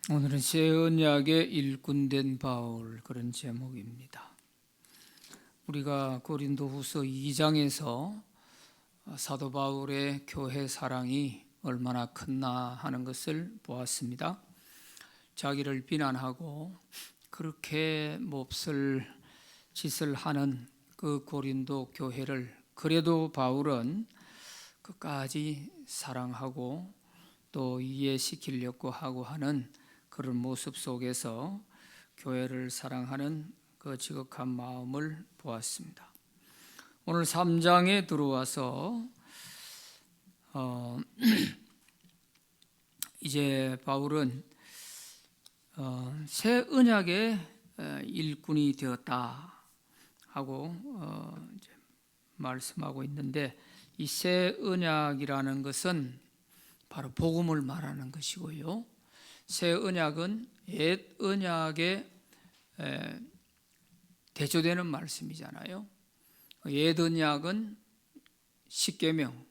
오늘은 새 언약의 일꾼된 바울, 그런 제목입니다. 우리가 고린도후서 2장에서 사도 바울의 교회 사랑이 얼마나 컸나 하는 것을 보았습니다. 자기를 비난하고 그렇게 몹쓸 짓을 하는 그 고린도 교회를 그래도 바울은 끝까지 사랑하고 또 이해시키려고 하고 하는 그런 모습 속에서 교회를 사랑하는 그 지극한 마음을 보았습니다. 오늘 3장에 들어와서 이제 바울은 새 언약의 일꾼이 되었다 하고 이제 말씀하고 있는데, 이 새 언약이라는 것은 바로 복음을 말하는 것이고요. 새 언약은 옛 언약에 대조되는 말씀이잖아요. 옛 언약은 십계명,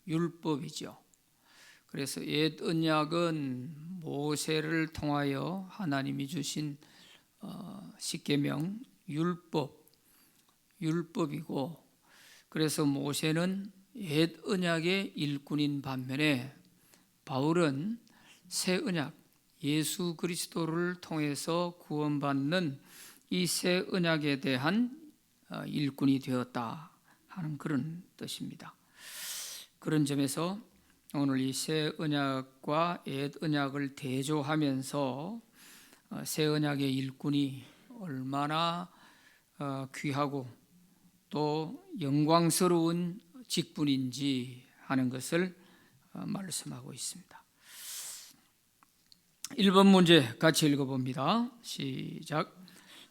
율법이죠. 그래서 옛 언약은 모세를 통하여 하나님이 주신 십계명, 율법이고, 그래서 모세는 옛 언약의 일꾼인 반면에 바울은 새 언약, 예수 그리스도를 통해서 구원받는 이 새 언약에 대한 일꾼이 되었다 하는 그런 뜻입니다. 그런 점에서 오늘 이 새 언약과 옛 언약을 대조하면서 새 언약의 일꾼이 얼마나 귀하고 또 영광스러운 직분인지 하는 것을 말씀하고 있습니다. 1번 문제 같이 읽어봅니다. 시작.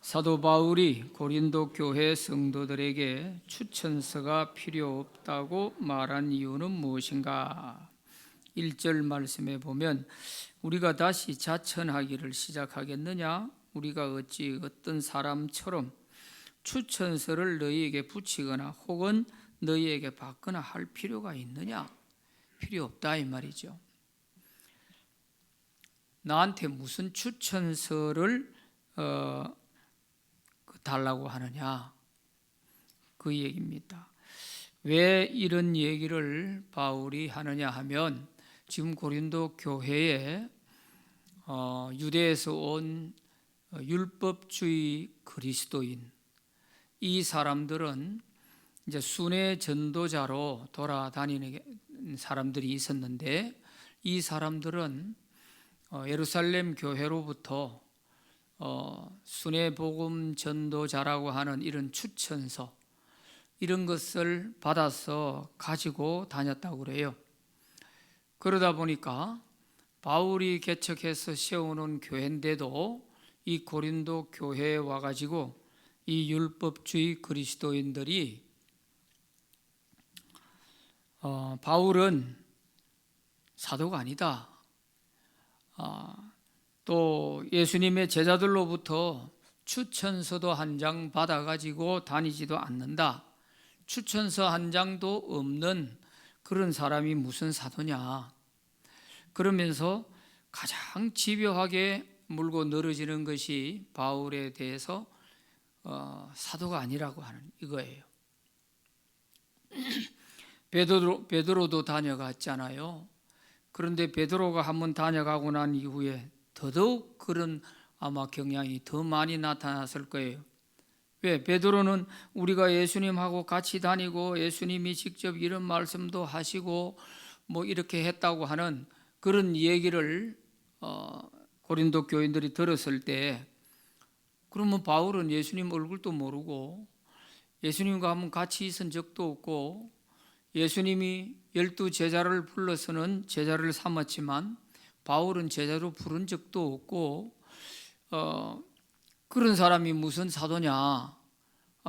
사도 바울이 고린도 교회 성도들에게 추천서가 필요 없다고 말한 이유는 무엇인가? 1절 말씀에 보면 우리가 다시 자천하기를 시작하겠느냐? 우리가 어찌 어떤 사람처럼 추천서를 너희에게 붙이거나 혹은 너희에게 받거나 할 필요가 있느냐? 필요 없다 이 말이죠. 나한테 무슨 추천서를 달라고 하느냐, 그 얘기입니다. 왜 이런 얘기를 바울이 하느냐 하면, 지금 고린도 교회에 유대에서 온 율법주의 그리스도인, 이 사람들은 이제 순회 전도자로 돌아다니는 사람들이 있었는데, 이 사람들은 예루살렘 교회로부터 순회 복음 전도자라고 하는 이런 추천서, 이런 것을 받아서 가지고 다녔다고 그래요. 그러다 보니까 바울이 개척해서 세워놓은 교회인데도 이 고린도 교회에 와가지고 이 율법주의 그리스도인들이 바울은 사도가 아니다, 또 예수님의 제자들로부터 추천서도 한 장 받아가지고 다니지도 않는다, 추천서 한 장도 없는 그런 사람이 무슨 사도냐, 그러면서 가장 집요하게 물고 늘어지는 것이 바울에 대해서 사도가 아니라고 하는 이거예요. 베드로도 다녀갔잖아요. 그런데 베드로가 한번 다녀가고 난 이후에 더더욱 그런 아마 경향이 더 많이 나타났을 거예요. 왜? 베드로는 우리가 예수님하고 같이 다니고 예수님이 직접 이런 말씀도 하시고 뭐 이렇게 했다고 하는 그런 얘기를 고린도 교인들이 들었을 때, 그러면 바울은 예수님 얼굴도 모르고 예수님과 한번 같이 있은 적도 없고 예수님이 12 제자를 불러서는 제자를 삼았지만 바울은 제자로 부른 적도 없고 그런 사람이 무슨 사도냐,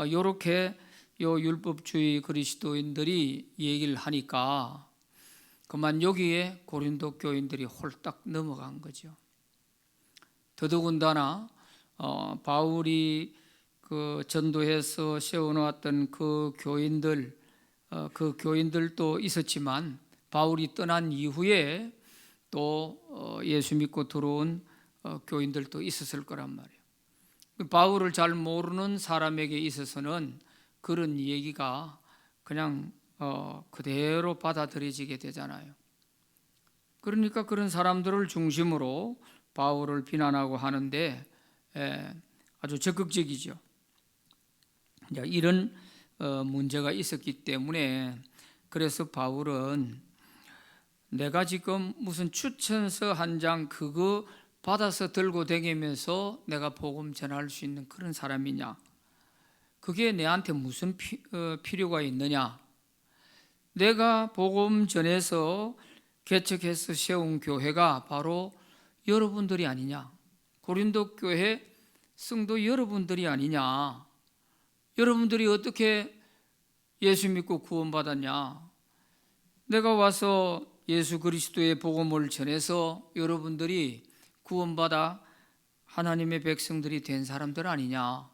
이렇게 율법주의 그리스도인들이 얘기를 하니까 그만 여기에 고린도 교인들이 홀딱 넘어간 거죠. 더더군다나 바울이 그 전도해서 세워놓았던 그 교인들도 있었지만 바울이 떠난 이후에 또 예수 믿고 들어온 교인들도 있었을 거란 말이에요. 바울을 잘 모르는 사람에게 있어서는 그런 얘기가 그냥 그대로 받아들여지게 되잖아요. 그러니까 그런 사람들을 중심으로 바울을 비난하고 하는데 아주 적극적이죠. 이런 문제가 있었기 때문에 그래서 바울은 내가 지금 무슨 추천서 한 장 그거 받아서 들고 다니면서 내가 복음 전할 수 있는 그런 사람이냐? 그게 내한테 무슨 필요가 있느냐? 내가 복음 전해서 개척해서 세운 교회가 바로 여러분들이 아니냐? 고린도 교회 성도 여러분들이 아니냐? 여러분들이 어떻게 예수 믿고 구원받았냐? 내가 와서 예수 그리스도의 복음을 전해서 여러분들이 구원받아 하나님의 백성들이 된 사람들 아니냐?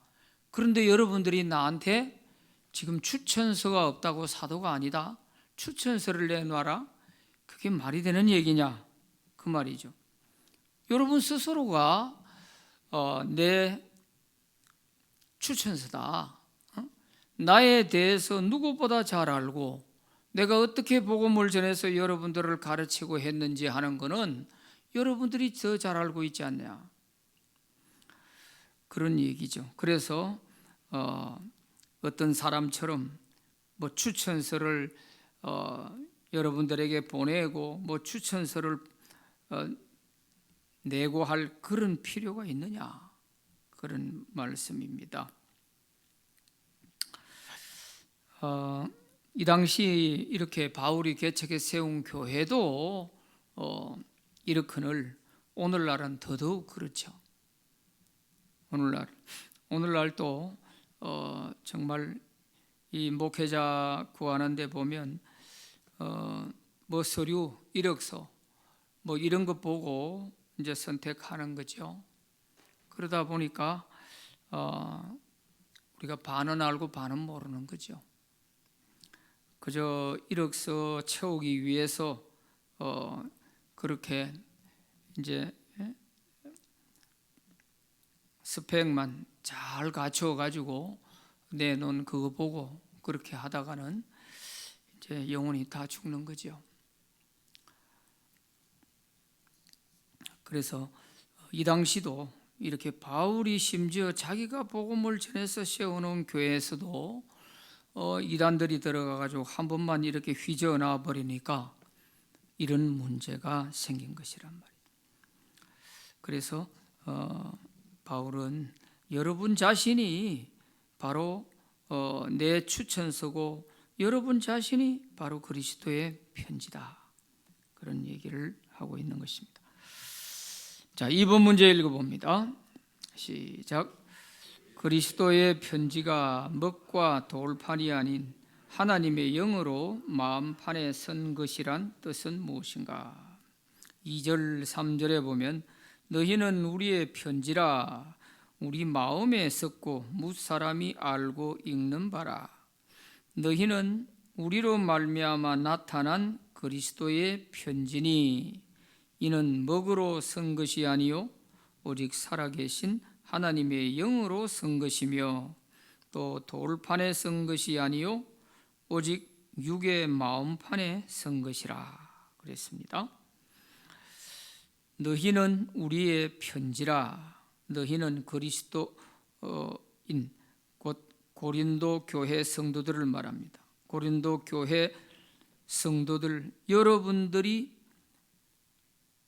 그런데 여러분들이 나한테 지금 추천서가 없다고 사도가 아니다? 추천서를 내놔라? 그게 말이 되는 얘기냐? 그 말이죠. 여러분 스스로가 내 추천서다. 나에 대해서 누구보다 잘 알고 내가 어떻게 복음을 전해서 여러분들을 가르치고 했는지 하는 것은 여러분들이 더 잘 알고 있지 않냐? 그런 얘기죠. 그래서 어떤 사람처럼 뭐 추천서를 여러분들에게 보내고 뭐 추천서를 내고 할 그런 필요가 있느냐? 그런 말씀입니다. 이 당시 이렇게 바울이 개척해 세운 교회도 이렇거늘 오늘날은 더더욱 그렇죠. 오늘날도 정말 이 목회자 구하는 데 보면 뭐 서류, 이력서 뭐 이런 거 보고 이제 선택하는 거죠. 그러다 보니까 우리가 반은 알고 반은 모르는 거죠. 그저 이력서 채우기 위해서 그렇게 이제 스펙만 잘 갖추어 가지고 내놓은 그거 보고 그렇게 하다가는 이제 영혼이 다 죽는 거죠. 그래서 이 당시도 이렇게 바울이 심지어 자기가 복음을 전해서 세워놓은 교회에서도 이단들이 들어가가지고 한 번만 이렇게 휘저어놔 버리니까 이런 문제가 생긴 것이란 말이에요. 그래서 바울은 여러분 자신이 바로 내 추천서고 여러분 자신이 바로 그리스도의 편지다. 그런 얘기를 하고 있는 것입니다. 자, 2번 문제 읽어봅니다. 시작. 그리스도의 편지가 먹과 돌판이 아닌 하나님의 영으로 마음판에 선 것이란 뜻은 무엇인가? 2절 3절에 보면 너희는 우리의 편지라 우리 마음에 썩고 무사람이 알고 읽는 바라. 너희는 우리로 말미암아 나타난 그리스도의 편지니 이는 먹으로 선 것이 아니요 오직 살아계신 하나님의 영으로 선 것이며 또 돌판에 선 것이 아니요 오직 육의 마음판에 선 것이라 그랬습니다. 너희는 우리의 편지라. 너희는 그리스도인 곧 고린도 교회 성도들을 말합니다. 고린도 교회 성도들 여러분들이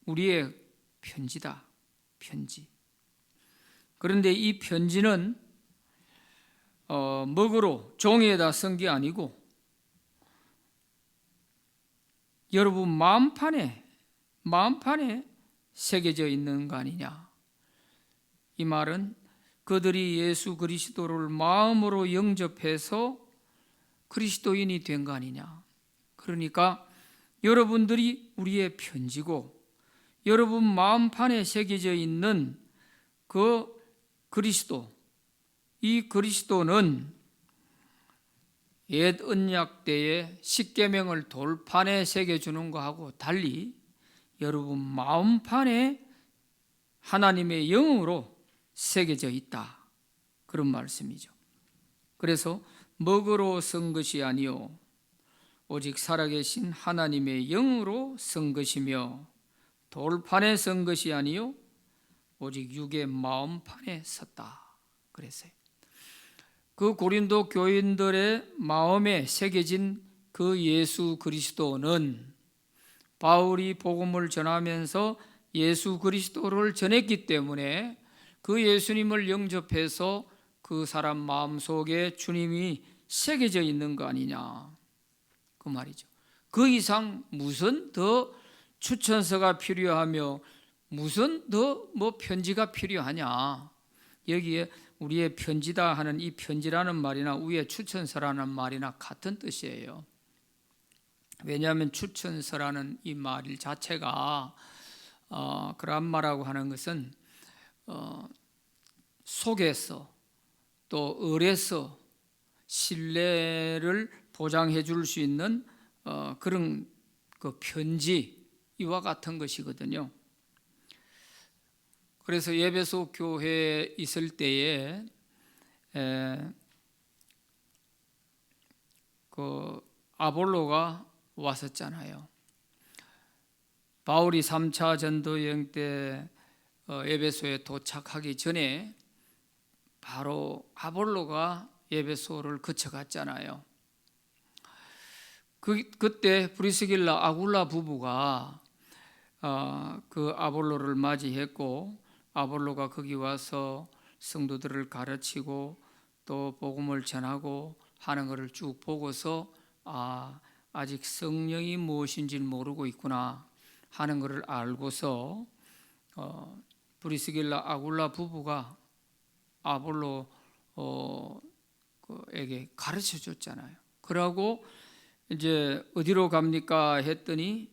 우리의 편지다. 편지. 그런데 이 편지는 먹으로 종이에다 쓴 게 아니고 여러분 마음판에 새겨져 있는 거 아니냐. 이 말은 그들이 예수 그리스도를 마음으로 영접해서 그리스도인이 된 거 아니냐. 그러니까 여러분들이 우리의 편지고 여러분 마음판에 새겨져 있는 그 그리스도, 이 그리스도는 옛 언약 때의 십계명을 돌판에 새겨주는 거하고 달리 여러분 마음판에 하나님의 영으로 새겨져 있다. 그런 말씀이죠. 그래서 먹으로 쓴 것이 아니요 오직 살아계신 하나님의 영으로 쓴 것이며 돌판에 쓴 것이 아니요 오직 육의 마음판에 섰다. 그랬어요. 그 고린도 교인들의 마음에 새겨진 그 예수 그리스도는 바울이 복음을 전하면서 예수 그리스도를 전했기 때문에 그 예수님을 영접해서 그 사람 마음속에 주님이 새겨져 있는 거 아니냐, 그 말이죠. 그 이상 무슨 더 추천서가 필요하며 무슨 더 편지가 필요하냐. 여기에 우리의 편지다 하는 이 편지라는 말이나 위에 추천서라는 말이나 같은 뜻이에요. 왜냐하면 추천서라는 이 말 자체가 그란마라고 하는 것은 속에서 또 을에서 신뢰를 보장해 줄 수 있는 그런 그 편지 이와 같은 것이거든요. 그래서 에베소 교회에 있을 때에 그 아볼로가 왔었잖아요. 바울이 3차 전도 여행 때 에베소에 도착하기 전에 바로 아볼로가 에베소를 거쳐갔잖아요. 그때 브리스길라 아굴라 부부가 그 아볼로를 맞이했고 아볼로가 거기 와서 성도들을 가르치고 또 복음을 전하고 하는 것을 쭉 보고서 아직 성령이 무엇인지 모르고 있구나 하는 것을 알고서 브리스길라 아굴라 부부가 아볼로에게 가르쳐 줬잖아요. 그러고 이제 어디로 갑니까 했더니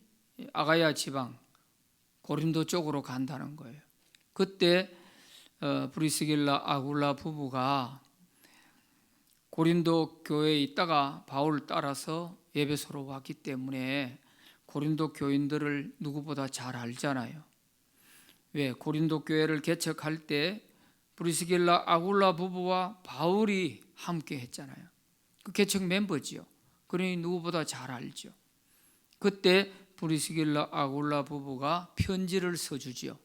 아가야 지방 고린도 쪽으로 간다는 거예요. 그때 브리스길라 아굴라 부부가 고린도 교회에 있다가 바울 따라서 에베소로 왔기 때문에 고린도 교인들을 누구보다 잘 알잖아요. 왜? 고린도 교회를 개척할 때 브리스길라 아굴라 부부와 바울이 함께 했잖아요. 그 개척 멤버지요. 그러니 누구보다 잘 알죠. 그때 브리스길라 아굴라 부부가 편지를 써주지요.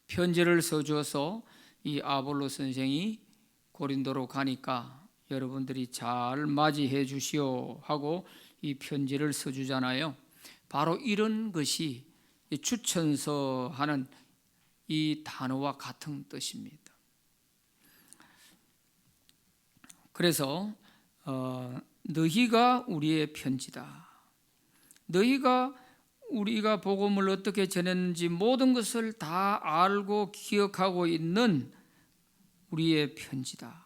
편지를 써줘서 이 아볼로 선생이 고린도로 가니까 여러분들이 잘 맞이해 주시오 하고 이 편지를 써주잖아요. 바로 이런 것이 추천서 하는 이 단어와 같은 뜻입니다. 그래서 너희가 우리의 편지다. 너희가 우리가 복음을 어떻게 전했는지 모든 것을 다 알고 기억하고 있는 우리의 편지다.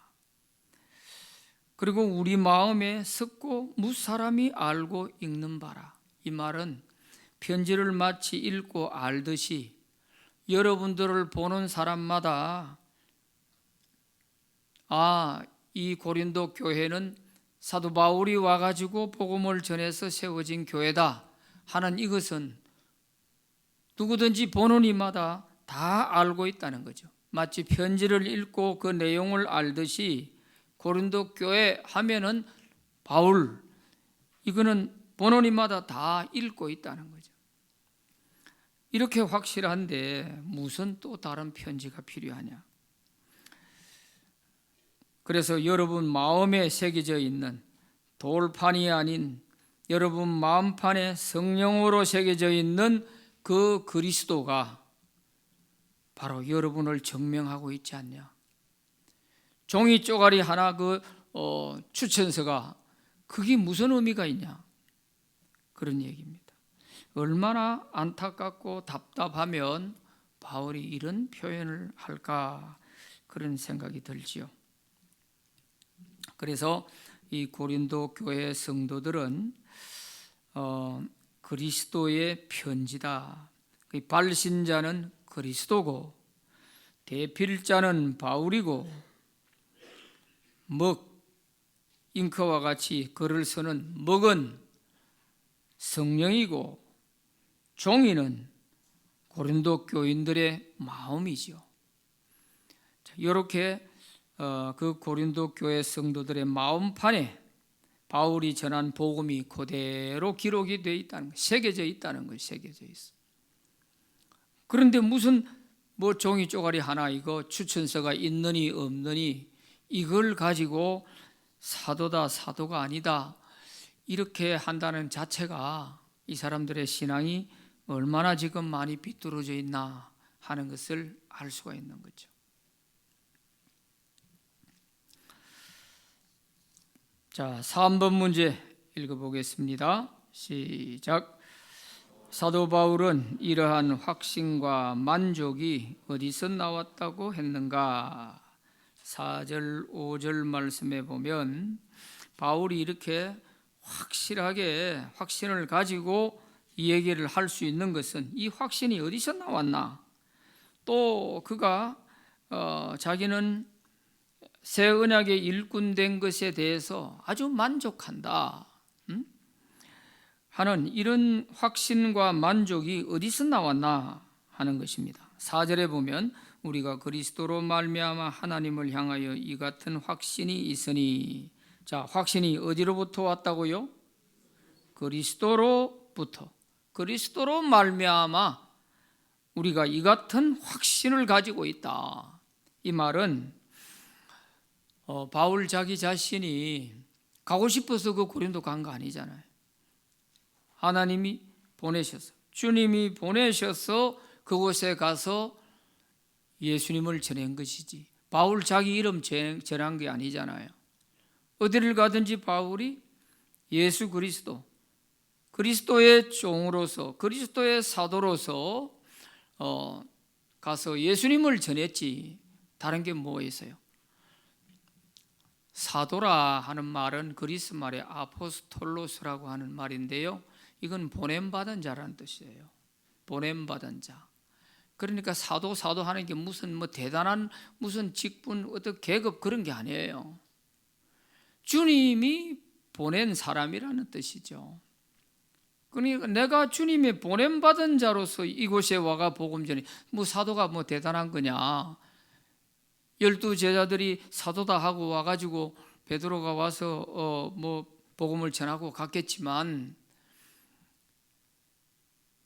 그리고 우리 마음에 섞고 무사람이 알고 읽는 바라. 이 말은 편지를 마치 읽고 알듯이 여러분들을 보는 사람마다 이 고린도 교회는 사도 바울이 와가지고 복음을 전해서 세워진 교회다 하는 이것은 누구든지 보는 이마다 다 알고 있다는 거죠. 마치 편지를 읽고 그 내용을 알듯이 고린도 교회 하면은 바울, 이거는 보는 이마다 다 읽고 있다는 거죠. 이렇게 확실한데 무슨 또 다른 편지가 필요하냐. 그래서 여러분 마음에 새겨져 있는 돌판이 아닌 여러분 마음판에 성령으로 새겨져 있는 그 그리스도가 바로 여러분을 증명하고 있지 않냐. 종이 쪼가리 하나 추천서가 그게 무슨 의미가 있냐. 그런 얘기입니다. 얼마나 안타깝고 답답하면 바울이 이런 표현을 할까 그런 생각이 들지요. 그래서 이 고린도 교회 성도들은 그리스도의 편지다. 발신자는 그리스도고 대필자는 바울이고 잉크와 같이 글을 쓰는 먹은 성령이고 종이는 고린도 교인들의 마음이죠. 이렇게 그 고린도 교회 성도들의 마음판에 바울이 전한 복음이 그대로 기록이 되어 있다는 것, 새겨져 있다는 것이 새겨져 있어. 그런데 무슨 뭐 종이 쪼가리 하나 이거 추천서가 있느니 없느니 이걸 가지고 사도다 사도가 아니다 이렇게 한다는 자체가 이 사람들의 신앙이 얼마나 지금 많이 비뚤어져 있나 하는 것을 알 수가 있는 거죠. 자, 3번 문제 읽어보겠습니다. 시작. 사도 바울은 이러한 확신과 만족이 어디서 나왔다고 했는가? 4절, 5절 말씀에 보면 바울이 이렇게 확실하게 확신을 가지고 이 얘기를 할 수 있는 것은 이 확신이 어디서 나왔나? 또 그가 자기는 새 언약의 일꾼된 것에 대해서 아주 만족한다 하는 이런 확신과 만족이 어디서 나왔나 하는 것입니다. 4절에 보면 우리가 그리스도로 말미암아 하나님을 향하여 이 같은 확신이 있으니, 자, 확신이 어디로부터 왔다고요? 그리스도로부터. 그리스도로 말미암아 우리가 이 같은 확신을 가지고 있다. 이 말은 바울 자기 자신이 가고 싶어서 그 고린도 간 거 아니잖아요. 하나님이 보내셔서, 주님이 보내셔서 그곳에 가서 예수님을 전한 것이지 바울 자기 이름 전한 게 아니잖아요. 어디를 가든지 바울이 예수 그리스도, 그리스도의 종으로서, 그리스도의 사도로서 가서 예수님을 전했지 다른 게 뭐 있어요? 사도라 하는 말은 그리스 말의 아포스톨로스라고 하는 말인데요, 이건 보냄받은 자라는 뜻이에요. 보냄받은 자. 그러니까 사도 하는 게 무슨 뭐 대단한 무슨 직분, 어떤 계급 그런 게 아니에요. 주님이 보낸 사람이라는 뜻이죠. 그러니까 내가 주님의 보냄받은 자로서 이곳에 와가 복음 전이 뭐 사도가 뭐 대단한 거냐? 12제자들이 사도다 하고 와가지고 베드로가 와서 뭐 복음을 전하고 갔겠지만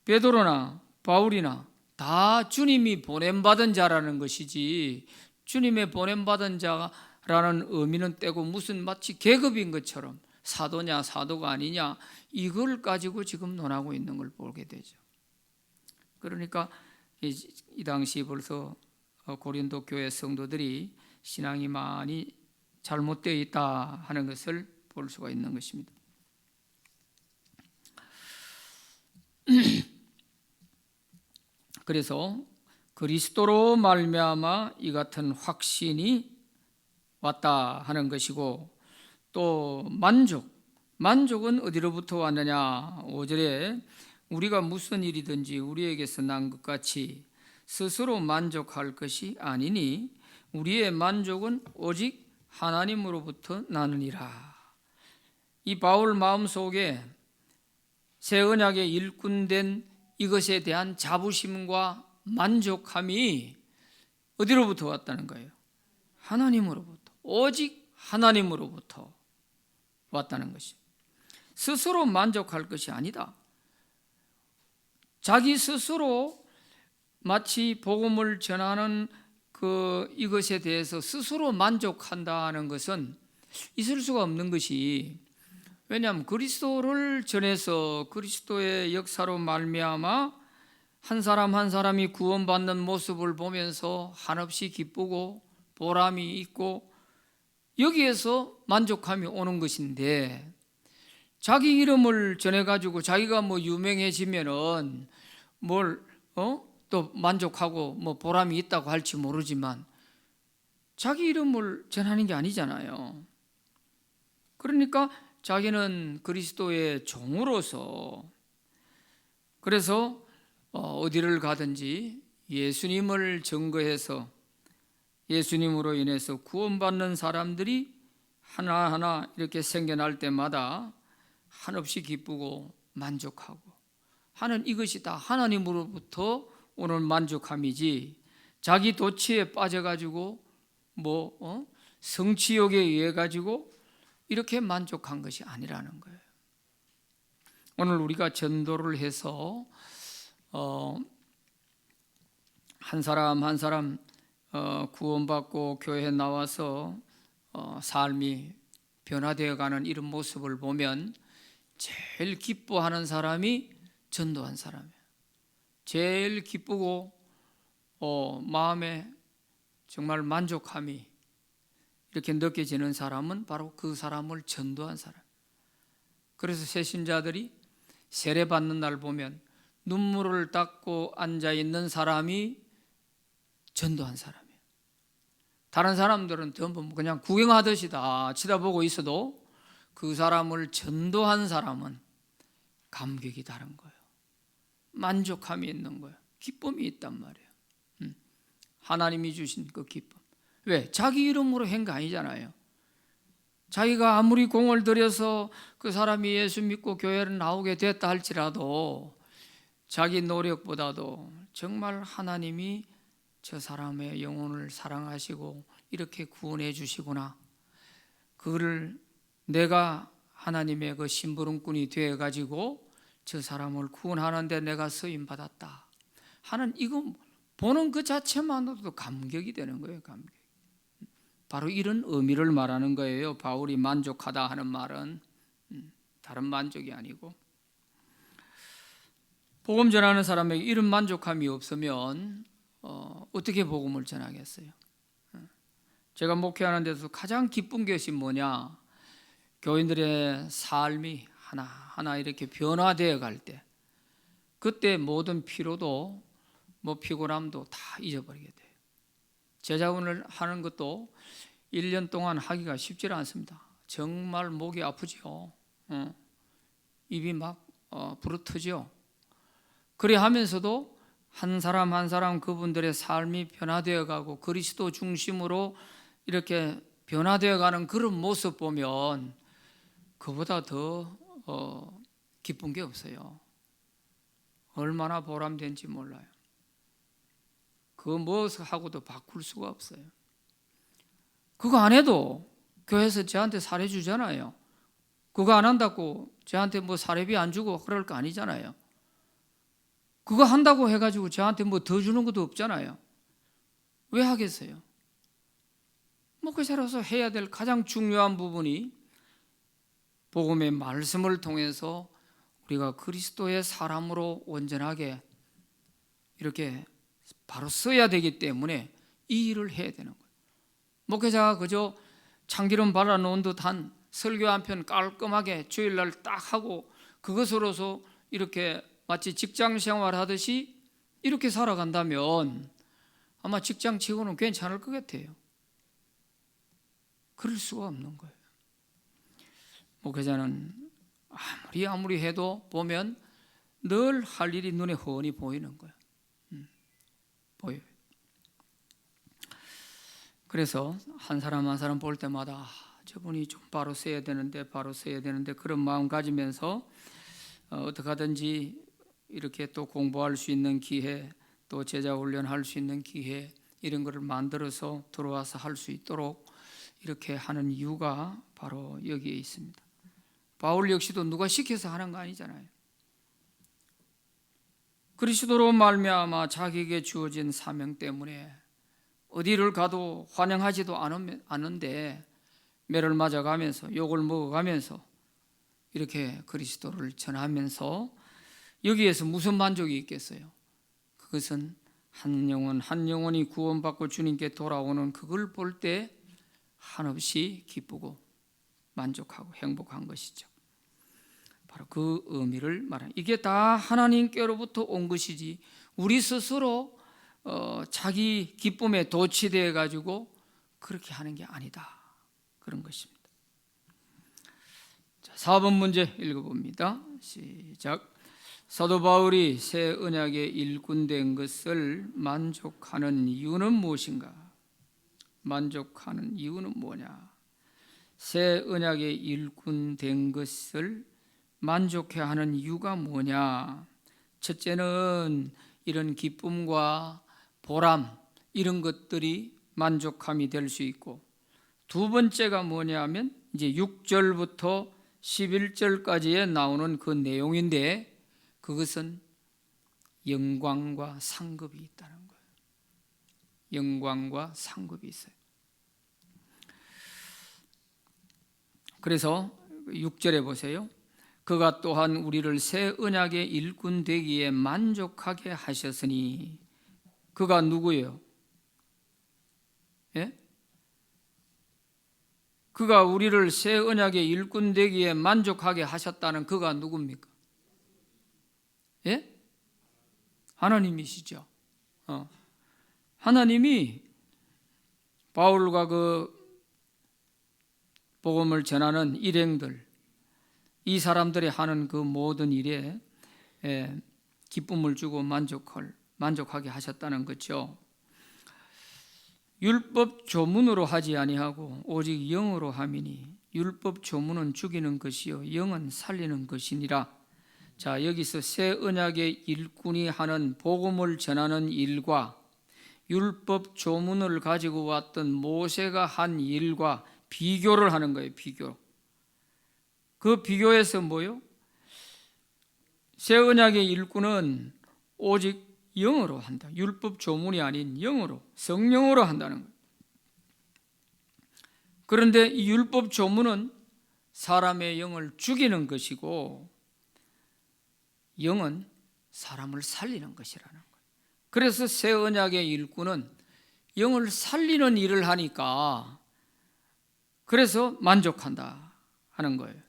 베드로나 바울이나 다 주님이 보냄받은 자라는 것이지 주님의 보냄받은 자라는 의미는 떼고 무슨 마치 계급인 것처럼 사도냐 사도가 아니냐 이걸 가지고 지금 논하고 있는 걸 보게 되죠. 그러니까 이 당시 벌써 고린도 교회 성도들이 신앙이 많이 잘못되어 있다 하는 것을 볼 수가 있는 것입니다. 그래서 그리스도로 말미암아 이 같은 확신이 왔다 하는 것이고, 또 만족은 어디로부터 왔느냐? 5절에 우리가 무슨 일이든지 우리에게서 난 것 같이 스스로 만족할 것이 아니니 우리의 만족은 오직 하나님으로부터 나느니라. 이 바울 마음속에 새 언약의 일꾼된 이것에 대한 자부심과 만족함이 어디로부터 왔다는 거예요? 하나님으로부터, 오직 하나님으로부터 왔다는 것이. 스스로 만족할 것이 아니다. 자기 스스로 마치 복음을 전하는 이것에 대해서 스스로 만족한다는 것은 있을 수가 없는 것이, 왜냐하면 그리스도를 전해서 그리스도의 역사로 말미암아 한 사람 한 사람이 구원받는 모습을 보면서 한없이 기쁘고 보람이 있고 여기에서 만족함이 오는 것인데, 자기 이름을 전해가지고 자기가 뭐 유명해지면은 또 만족하고 뭐 보람이 있다고 할지 모르지만 자기 이름을 전하는 게 아니잖아요. 그러니까 자기는 그리스도의 종으로서, 그래서 어디를 가든지 예수님을 증거해서 예수님으로 인해서 구원받는 사람들이 하나하나 이렇게 생겨날 때마다 한없이 기쁘고 만족하고 하는, 이것이 다 하나님으로부터 오는 만족함이지, 자기 도취에 빠져가지고 성취욕에 의해 가지고 이렇게 만족한 것이 아니라는 거예요. 오늘 우리가 전도를 해서 한 사람 한 사람 구원받고 교회에 나와서 삶이 변화되어가는 이런 모습을 보면 제일 기뻐하는 사람이 전도한 사람이에요. 제일 기쁘고 마음에 정말 만족함이 이렇게 느껴지는 사람은 바로 그 사람을 전도한 사람. 그래서 새신자들이 세례받는 날 보면 눈물을 닦고 앉아있는 사람이 전도한 사람이에요. 다른 사람들은 전부 그냥 구경하듯이 다 쳐다보고 있어도 그 사람을 전도한 사람은 감격이 다른 거예요. 만족함이 있는 거예요. 기쁨이 있단 말이에요. 하나님이 주신 그 기쁨. 왜? 자기 이름으로 한 거 아니잖아요. 자기가 아무리 공을 들여서 그 사람이 예수 믿고 교회를 나오게 됐다 할지라도 자기 노력보다도 정말 하나님이 저 사람의 영혼을 사랑하시고 이렇게 구원해 주시구나, 그를 내가 하나님의 그 심부름꾼이 되어 가지고 저 사람을 구원하는데 내가 쓰임 받았다 하는, 이거 보는 그 자체만으로도 감격이 되는 거예요. 감격. 바로 이런 의미를 말하는 거예요. 바울이 만족하다 하는 말은 다른 만족이 아니고, 복음 전하는 사람에게 이런 만족함이 없으면 어떻게 복음을 전하겠어요? 제가 목회하는 데서 가장 기쁜 것이 뭐냐, 교인들의 삶이 하나하나 이렇게 변화되어 갈 때, 그때 모든 피로도 피곤함도 다 잊어버리게 돼요. 제자훈을 하는 것도 1년 동안 하기가 쉽지 않습니다. 정말 목이 아프죠. 입이 막 부르트죠. 그래 하면서도 한 사람 한 사람 그분들의 삶이 변화되어 가고 그리스도 중심으로 이렇게 변화되어 가는 그런 모습 보면 그보다 더 기쁜 게 없어요. 얼마나 보람된지 몰라요. 그거 무엇하고도 바꿀 수가 없어요. 그거 안 해도 교회에서 저한테 사례 주잖아요. 그거 안 한다고 저한테 사례비 안 주고 그럴 거 아니잖아요. 그거 한다고 해가지고 저한테 더 주는 것도 없잖아요. 왜 하겠어요? 목회자로서 해야 될 가장 중요한 부분이 복음의 말씀을 통해서 우리가 그리스도의 사람으로 온전하게 이렇게 바로 써야 되기 때문에 이 일을 해야 되는 거예요. 목회자가 그저 참기름 발라놓은 듯한 설교 한 편 깔끔하게 주일날 딱 하고 그것으로서 이렇게 마치 직장 생활하듯이 이렇게 살아간다면 아마 직장 치고는 괜찮을 것 같아요. 그럴 수가 없는 거예요. 목회자는 아무리 해도 보면 늘 할 일이 눈에 훤히 보이는 거예요. 보여요. 그래서 한 사람 한 사람 볼 때마다 저분이 좀 바로 써야 되는데 그런 마음 가지면서 어떻게 하든지 이렇게 또 공부할 수 있는 기회, 또 제자 훈련할 수 있는 기회, 이런 것을 만들어서 들어와서 할 수 있도록 이렇게 하는 이유가 바로 여기에 있습니다. 바울 역시도 누가 시켜서 하는 거 아니잖아요. 그리스도로 말미암아 자기에게 주어진 사명 때문에 어디를 가도 환영하지도 않은데 매를 맞아가면서 욕을 먹어가면서 이렇게 그리스도를 전하면서 여기에서 무슨 만족이 있겠어요? 그것은 한 영혼이 구원받고 주님께 돌아오는 그걸 볼 때 한없이 기쁘고 만족하고 행복한 것이죠. 바로 그 의미를 말하는, 이게 다 하나님께로부터 온 것이지 우리 스스로 자기 기쁨에 도취되어 가지고 그렇게 하는 게 아니다, 그런 것입니다. 자, 4번 문제 읽어봅니다. 시작. 사도 바울이 새 언약의 일꾼된 것을 만족하는 이유는 무엇인가? 만족하는 이유는 뭐냐? 새 언약의 일꾼된 것을 만족해하는 이유가 뭐냐? 첫째는 이런 기쁨과 보람 이런 것들이 만족함이 될 수 있고, 두 번째가 뭐냐 하면 이제 6절부터 11절까지에 나오는 그 내용인데, 그것은 영광과 상급이 있다는 거예요. 영광과 상급이 있어요. 그래서 6절에 보세요. 그가 또한 우리를 새 언약의 일꾼 되기에 만족하게 하셨으니, 그가 누구예요? 예? 그가 우리를 새 언약의 일꾼 되기에 만족하게 하셨다는 그가 누굽니까? 예? 하나님이시죠. 하나님이 바울과 그 복음을 전하는 일행들, 이 사람들이 하는 그 모든 일에 기쁨을 주고 만족하게 하셨다는 거죠. 율법 조문으로 하지 아니하고 오직 영으로 함이니 율법 조문은 죽이는 것이요 영은 살리는 것이니라. 자, 여기서 새 언약의 일꾼이 하는 복음을 전하는 일과 율법 조문을 가지고 왔던 모세가 한 일과 비교를 하는 거예요. 비교. 그 비교에서 뭐요? 새 언약의 일꾼은 오직 영으로 한다. 율법 조문이 아닌 영으로, 성령으로 한다는 거예요. 그런데 이 율법 조문은 사람의 영을 죽이는 것이고, 영은 사람을 살리는 것이라는 거예요. 그래서 새 언약의 일꾼은 영을 살리는 일을 하니까 그래서 만족한다 하는 거예요.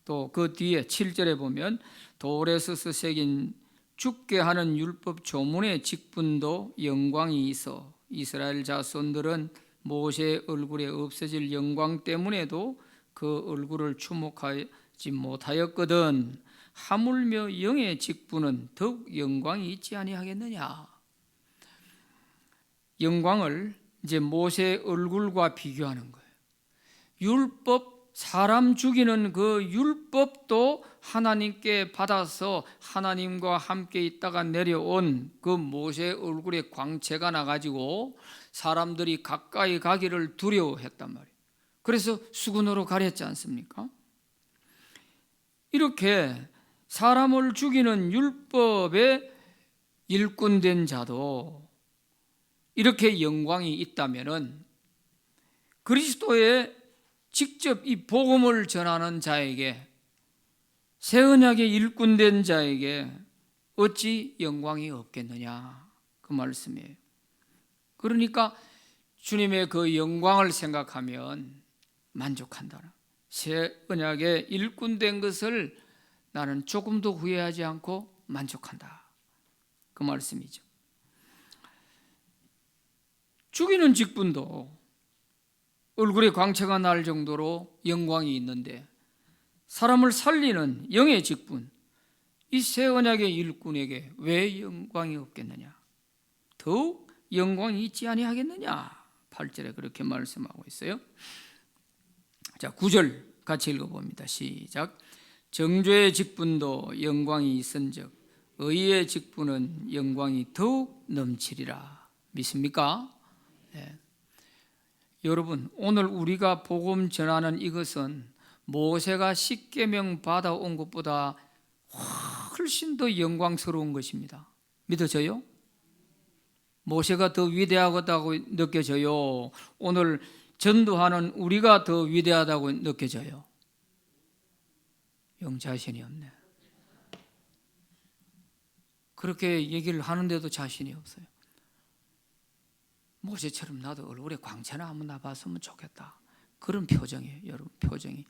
또 그 뒤에 7절에 보면 돌에 서서 새긴 죽게 하는 율법 조문의 직분도 영광이 있어 이스라엘 자손들은 모세의 얼굴에 없어질 영광 때문에도 그 얼굴을 주목하지 못하였거든. 하물며 영의 직분은 더욱 영광이 있지 아니하겠느냐. 영광을 이제 모세의 얼굴과 비교하는 거예요. 율법, 사람 죽이는 그 율법도 하나님께 받아서 하나님과 함께 있다가 내려온 그 모세의 얼굴에 광채가 나가지고 사람들이 가까이 가기를 두려워했단 말이에요. 그래서 수군으로 가렸지 않습니까? 이렇게 사람을 죽이는 율법에 일꾼된 자도 이렇게 영광이 있다면은 그리스도의 직접 이 복음을 전하는 자에게, 새 언약의 일꾼된 자에게 어찌 영광이 없겠느냐, 그 말씀이에요. 그러니까 주님의 그 영광을 생각하면 만족한다. 새 언약의 일꾼된 것을 나는 조금도 후회하지 않고 만족한다, 그 말씀이죠. 죽이는 직분도 얼굴에 광채가 날 정도로 영광이 있는데, 사람을 살리는 영의 직분, 이 새 언약의 일꾼에게 왜 영광이 없겠느냐? 더욱 영광이 있지 아니하겠느냐? 8절에 그렇게 말씀하고 있어요. 자, 9절 같이 읽어봅니다. 시작. 정죄의 직분도 영광이 있은즉 의의 직분은 영광이 더욱 넘치리라. 믿습니까? 네. 여러분, 오늘 우리가 복음 전하는 이것은 모세가 십계명 받아온 것보다 훨씬 더 영광스러운 것입니다. 믿어져요? 모세가 더 위대하다고 느껴져요? 오늘 전도하는 우리가 더 위대하다고 느껴져요? 영 자신이 없네. 그렇게 얘기를 하는데도 자신이 없어요. 모세처럼 나도 얼굴에 광채나 한번 나봤으면 좋겠다, 그런 표정이에요. 여러분, 표정이.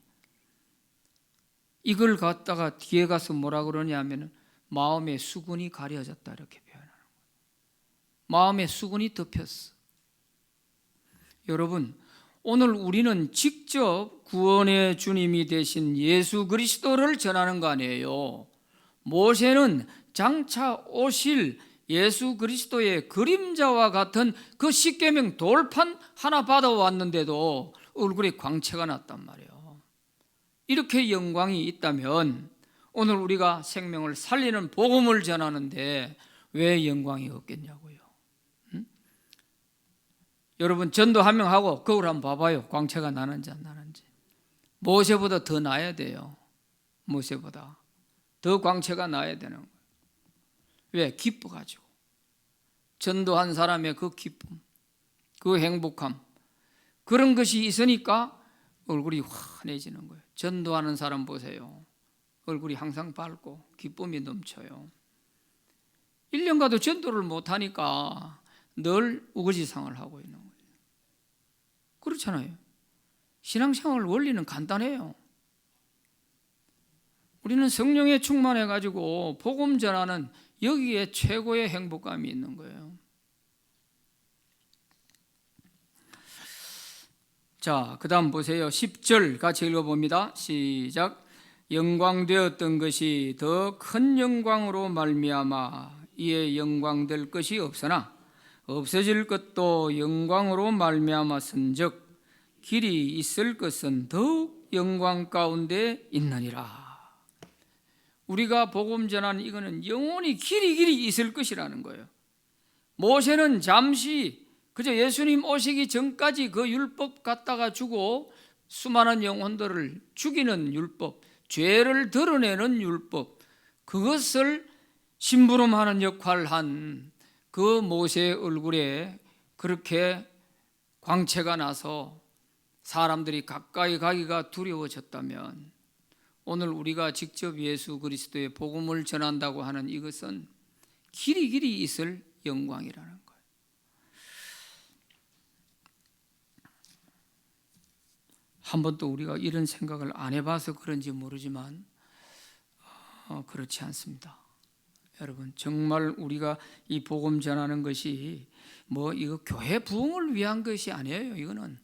이걸 갖다가 뒤에 가서 뭐라 그러냐면 마음의 수군이 가려졌다, 이렇게 표현하는 거예요. 마음의 수군이 덮였어. 여러분, 오늘 우리는 직접 구원의 주님이 되신 예수 그리스도를 전하는 거 아니에요. 모세는 장차 오실 예수 그리스도의 그림자와 같은 그 십계명 돌판 하나 받아왔는데도 얼굴에 광채가 났단 말이에요. 이렇게 영광이 있다면 오늘 우리가 생명을 살리는 복음을 전하는데 왜 영광이 없겠냐고요. 여러분 전도 한 명 하고 거울 한번 봐봐요. 광채가 나는지 안 나는지. 모세보다 더 나야 돼요. 모세보다 더 광채가 나야 되는 거예요. 왜? 기뻐가지고. 전도한 사람의 그 기쁨, 그 행복함, 그런 것이 있으니까 얼굴이 환해지는 거예요. 전도하는 사람 보세요. 얼굴이 항상 밝고 기쁨이 넘쳐요. 1년 가도 전도를 못하니까 늘 우거지상을 하고 있는 거예요. 그렇잖아요. 신앙생활 원리는 간단해요. 우리는 성령에 충만해가지고 복음 전하는 여기에 최고의 행복감이 있는 거예요. 자, 그 다음 보세요. 10절 같이 읽어봅니다. 시작. 영광되었던 것이 더 큰 영광으로 말미암아 이에 영광될 것이 없으나 없어질 것도 영광으로 말미암았은즉 길이 있을 것은 더욱 영광 가운데 있느니라. 우리가 복음 전하는 이거는 영원히 길이 있을 것이라는 거예요. 모세는 잠시 그저 예수님 오시기 전까지 그 율법 갖다가 주고 수많은 영혼들을 죽이는 율법, 죄를 드러내는 율법, 그것을 심부름하는 역할을 한 그 모세의 얼굴에 그렇게 광채가 나서 사람들이 가까이 가기가 두려워졌다면 오늘 우리가 직접 예수 그리스도의 복음을 전한다고 하는 이것은 길이 있을 영광이라는 거예요. 한 번도 우리가 이런 생각을 안 해봐서 그런지 모르지만 그렇지 않습니다. 여러분 정말 우리가 이 복음 전하는 것이 뭐 이거 교회 부흥을 위한 것이 아니에요. 이거는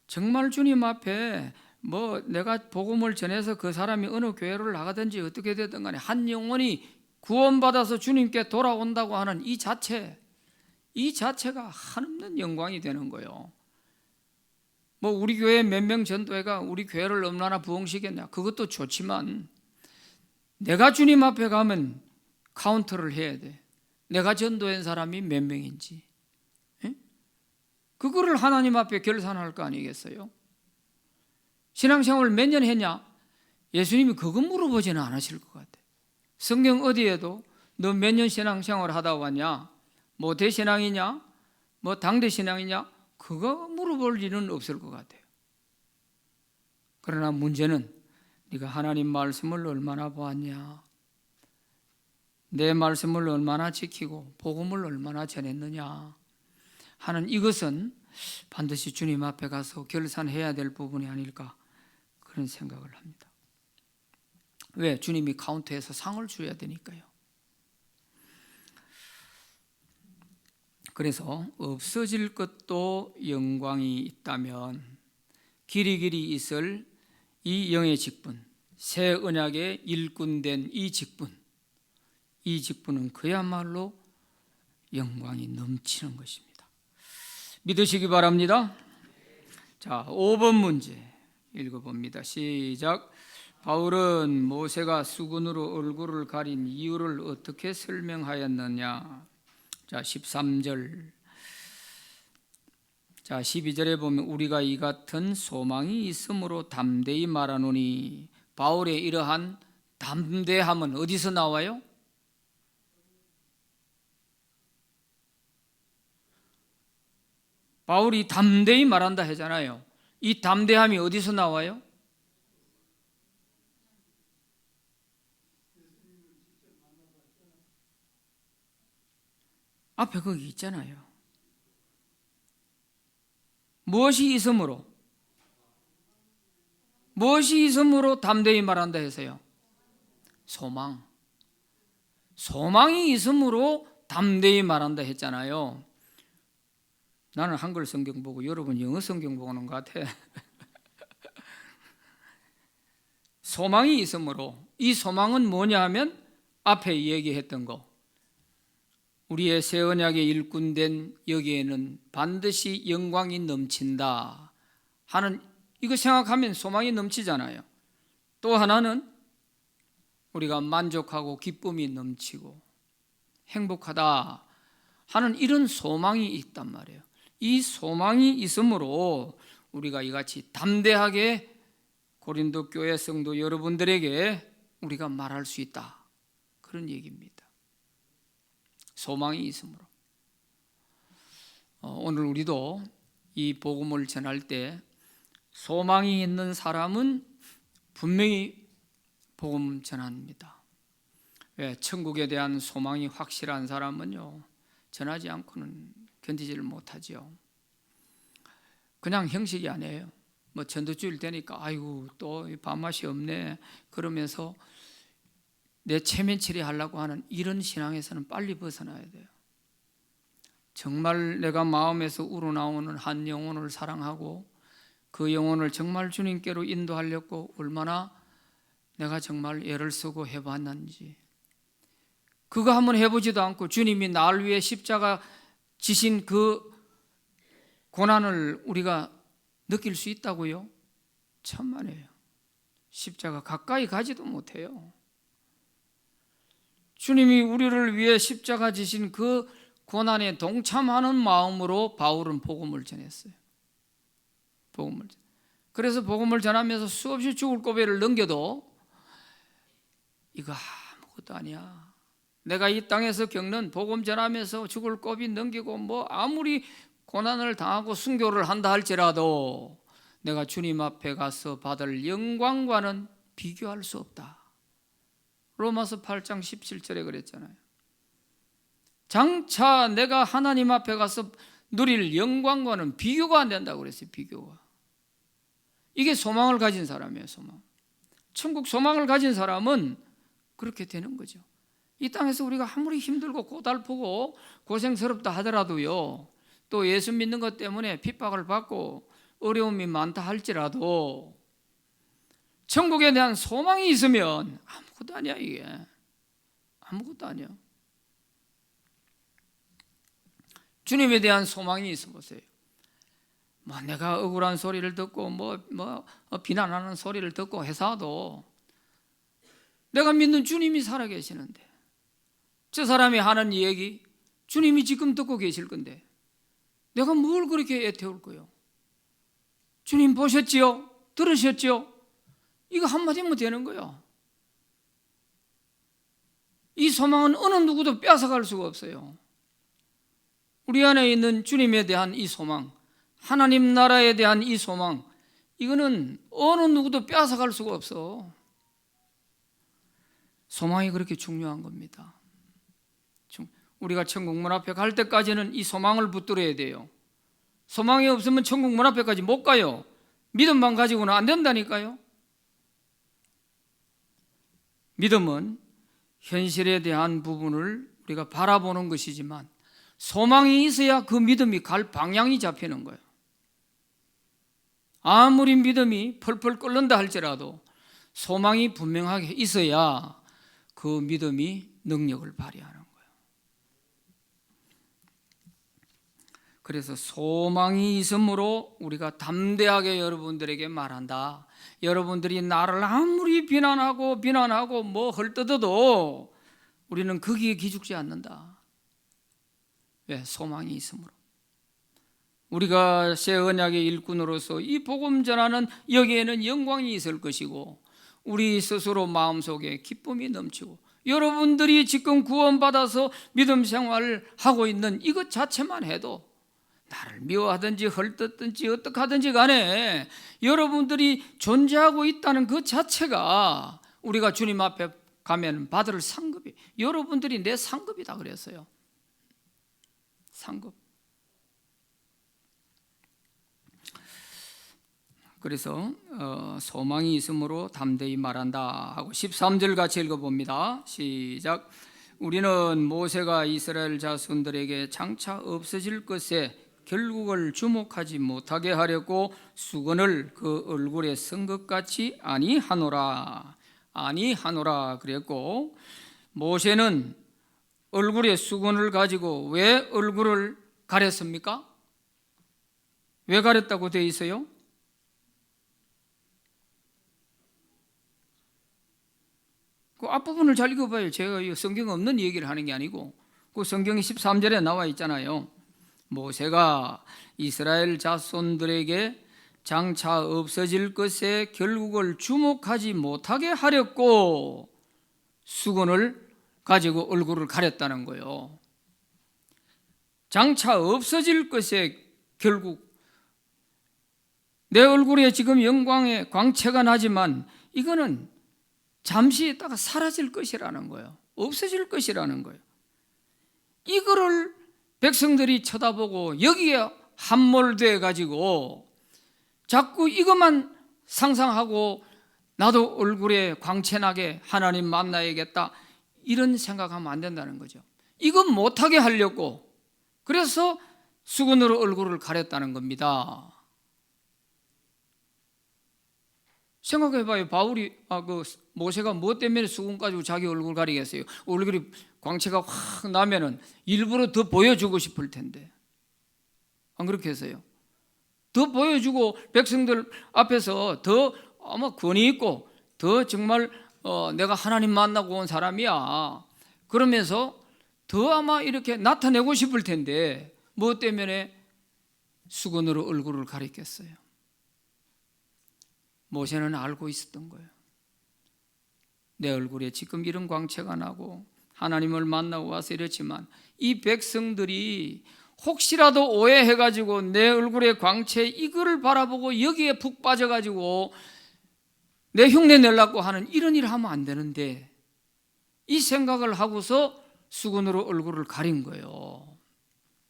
정말 주님 앞에 뭐 내가 복음을 전해서 그 사람이 어느 교회를 나가든지 어떻게 되든 간에 한 영혼이 구원받아서 주님께 돌아온다고 하는 이 자체가 한없는 영광이 되는 거예요. 뭐 우리 교회 몇 명 전도회가 우리 교회를 얼마나 부흥시켰냐, 그것도 좋지만 내가 주님 앞에 가면 카운트를 해야 돼. 내가 전도한 사람이 몇 명인지. 그거를 하나님 앞에 결산할 거 아니겠어요? 신앙생활을 몇 년 했냐? 예수님이 그거 물어보지는 않으실 것 같아요. 성경 어디에도 너 몇 년 신앙생활 하다 왔냐? 뭐 대신앙이냐? 뭐 당대신앙이냐? 그거 물어볼 일은 없을 것 같아요. 그러나 문제는 네가 하나님 말씀을 얼마나 보았냐? 내 말씀을 얼마나 지키고 복음을 얼마나 전했느냐 하는 이것은 반드시 주님 앞에 가서 결산해야 될 부분이 아닐까 그런 생각을 합니다. 왜? 주님이 카운트해서 상을 줘야 되니까요. 그래서 없어질 것도 영광이 있다면 길이 있을 이 영의 직분, 새 언약의 일꾼된 이 직분은 그야말로 영광이 넘치는 것입니다. 믿으시기 바랍니다. 자, 5번 문제 읽어봅니다. 시작. 바울은 모세가 수건으로 얼굴을 가린 이유를 어떻게 설명하였느냐? 자, 13절. 자, 12절에 보면 우리가 이 같은 소망이 있으므로 담대히 말하노니, 바울의 이러한 담대함은 어디서 나와요? 바울이 담대히 말한다 하잖아요. 이 담대함이 어디서 나와요? 앞에 거기 있잖아요. 무엇이 있으므로 담대히 말한다 해서요? 소망이 있으므로 담대히 말한다 했잖아요. 나는 한글 성경 보고 여러분 영어 성경 보는 것 같아. 소망이 있으므로, 이 소망은 뭐냐 하면 앞에 얘기했던 거, 우리의 새 언약의 일꾼된 여기에는 반드시 영광이 넘친다 하는, 이거 생각하면 소망이 넘치잖아요. 또 하나는 우리가 만족하고 기쁨이 넘치고 행복하다 하는 이런 소망이 있단 말이에요. 이 소망이 있으므로 우리가 이같이 담대하게 고린도 교회 성도 여러분들에게 우리가 말할 수 있다, 그런 얘기입니다. 소망이 있으므로. 오늘 우리도 이 복음을 전할 때 소망이 있는 사람은 분명히 복음 전합니다. 왜? 천국에 대한 소망이 확실한 사람은요, 전하지 않고는 견디지를 못하죠. 그냥 형식이 아니에요. 뭐 전도주일 되니까 아이고 또 밥맛이 없네 그러면서 내 체면치레 하려고 하는 이런 신앙에서는 빨리 벗어나야 돼요. 정말 내가 마음에서 우러나오는 한 영혼을 사랑하고 그 영혼을 정말 주님께로 인도하려고 얼마나 내가 정말 애를 쓰고 해봤는지, 그거 한번 해보지도 않고 주님이 나를 위해 십자가 지신 그 고난을 우리가 느낄 수 있다고요? 천만에요. 십자가 가까이 가지도 못해요. 주님이 우리를 위해 십자가 지신 그 고난에 동참하는 마음으로 바울은 복음을 전했어요. 그래서 복음을 전하면서 수없이 죽을 고비를 넘겨도 이거 아무것도 아니야. 내가 이 땅에서 겪는 복음 전하면서 죽을 고비 넘기고 뭐 아무리 고난을 당하고 순교를 한다 할지라도 내가 주님 앞에 가서 받을 영광과는 비교할 수 없다. 로마서 8장 17절에 그랬잖아요. 장차 내가 하나님 앞에 가서 누릴 영광과는 비교가 안 된다고 그랬어요. 비교가. 이게 소망을 가진 사람이에요. 소망. 천국 소망을 가진 사람은 그렇게 되는 거죠. 이 땅에서 우리가 아무리 힘들고 고달프고 고생스럽다 하더라도요, 또 예수 믿는 것 때문에 핍박을 받고 어려움이 많다 할지라도 천국에 대한 소망이 있으면 아무것도 아니야. 이게 아무것도 아니야. 주님에 대한 소망이 있어 보세요. 뭐 내가 억울한 소리를 듣고 비난하는 소리를 듣고 해서도 내가 믿는 주님이 살아계시는데, 저 사람이 하는 얘기 주님이 지금 듣고 계실 건데 내가 뭘 그렇게 애태울 거요? 주님 보셨지요? 들으셨지요? 이거 한마디면 되는 거예요. 이 소망은 어느 누구도 뺏어갈 수가 없어요. 우리 안에 있는 주님에 대한 이 소망, 하나님 나라에 대한 이 소망, 이거는 어느 누구도 뺏어갈 수가 없어. 소망이 그렇게 중요한 겁니다. 우리가 천국 문 앞에 갈 때까지는 이 소망을 붙들어야 돼요. 소망이 없으면 천국 문 앞에까지 못 가요. 믿음만 가지고는 안 된다니까요. 믿음은 현실에 대한 부분을 우리가 바라보는 것이지만 소망이 있어야 그 믿음이 갈 방향이 잡히는 거예요. 아무리 믿음이 펄펄 끓는다 할지라도 소망이 분명하게 있어야 그 믿음이 능력을 발휘하는 거예요. 그래서 소망이 있으므로 우리가 담대하게 여러분들에게 말한다. 여러분들이 나를 아무리 비난하고 뭐 헐뜯어도 우리는 거기에 기죽지 않는다. 왜? 소망이 있으므로. 우리가 새 언약의 일꾼으로서 이 복음 전하는 여기에는 영광이 있을 것이고 우리 스스로 마음속에 기쁨이 넘치고 여러분들이 지금 구원받아서 믿음 생활을 하고 있는 이것 자체만 해도 나를 미워하든지 헐뜯든지 어떻게 하든지 간에 여러분들이 존재하고 있다는 그 자체가 우리가 주님 앞에 가면 받을 상급이, 여러분들이 내 상급이다 그랬어요. 상급. 그래서 소망이 있으므로 담대히 말한다 하고 13절 같이 읽어봅니다. 시작. 우리는 모세가 이스라엘 자손들에게 장차 없어질 것에 결국을 주목하지 못하게 하려고 수건을 그 얼굴에 쓴 것 같이 아니하노라 그랬고, 모세는 얼굴에 수건을 가지고 왜 얼굴을 가렸습니까? 왜 가렸다고 되어 있어요? 그 앞부분을 잘 읽어봐요. 제가 이 성경 없는 얘기를 하는 게 아니고 그 성경 13절에 나와 있잖아요. 모세가 이스라엘 자손들에게 장차 없어질 것에 결국을 주목하지 못하게 하렸고 수건을 가지고 얼굴을 가렸다는 거예요. 장차 없어질 것에 결국 내 얼굴에 지금 영광의 광채가 나지만 이거는 잠시 있다가 사라질 것이라는 거예요. 없어질 것이라는 거예요. 이거를 백성들이 쳐다보고 여기에 함몰돼 가지고 자꾸 이것만 상상하고 나도 얼굴에 광채 나게 하나님 만나야겠다 이런 생각하면 안 된다는 거죠. 이건 못하게 하려고 그래서 수건으로 얼굴을 가렸다는 겁니다. 생각해봐요. 모세가 무엇 때문에 수건 가지고 자기 얼굴 가리겠어요? 얼굴이 광채가 확 나면은 일부러 더 보여주고 싶을 텐데 안 그렇게 했어요? 더 보여주고 백성들 앞에서 더 아마 권위 있고 더 정말 내가 하나님 만나고 온 사람이야 그러면서 더 아마 이렇게 나타내고 싶을 텐데 무엇 때문에 수건으로 얼굴을 가리겠어요? 모세는 알고 있었던 거예요. 내 얼굴에 지금 이런 광채가 나고 하나님을 만나고 와서 이랬지만 이 백성들이 혹시라도 오해해가지고 내 얼굴의 광채 이거를 바라보고 여기에 푹 빠져가지고 내 흉내 내려고 하는 이런 일을 하면 안 되는데 이 생각을 하고서 수건으로 얼굴을 가린 거예요.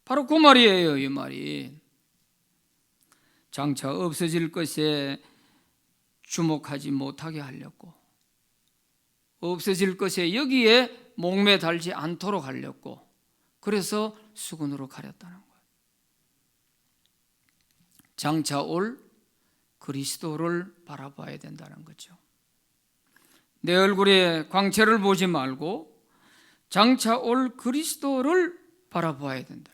바로 그 말이에요. 이 말이 장차 없어질 것에 주목하지 못하게 하려고 없어질 것에 여기에 목매 달지 않도록 하려고 그래서 수건으로 가렸다는 거예요. 장차 올 그리스도를 바라봐야 된다는 거죠. 내 얼굴에 광채를 보지 말고 장차 올 그리스도를 바라봐야 된다.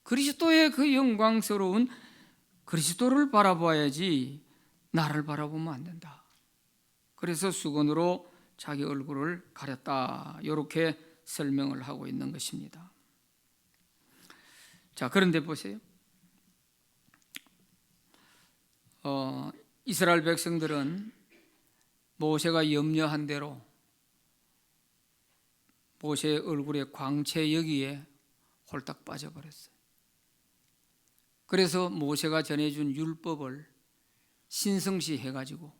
그리스도의 그 영광스러운 그리스도를 바라봐야지 나를 바라보면 안 된다. 그래서 수건으로 자기 얼굴을 가렸다. 이렇게 설명을 하고 있는 것입니다. 자, 그런데 보세요. 이스라엘 백성들은 모세가 염려한 대로 모세의 얼굴에 광채 여기에 홀딱 빠져버렸어요. 그래서 모세가 전해준 율법을 신성시 해가지고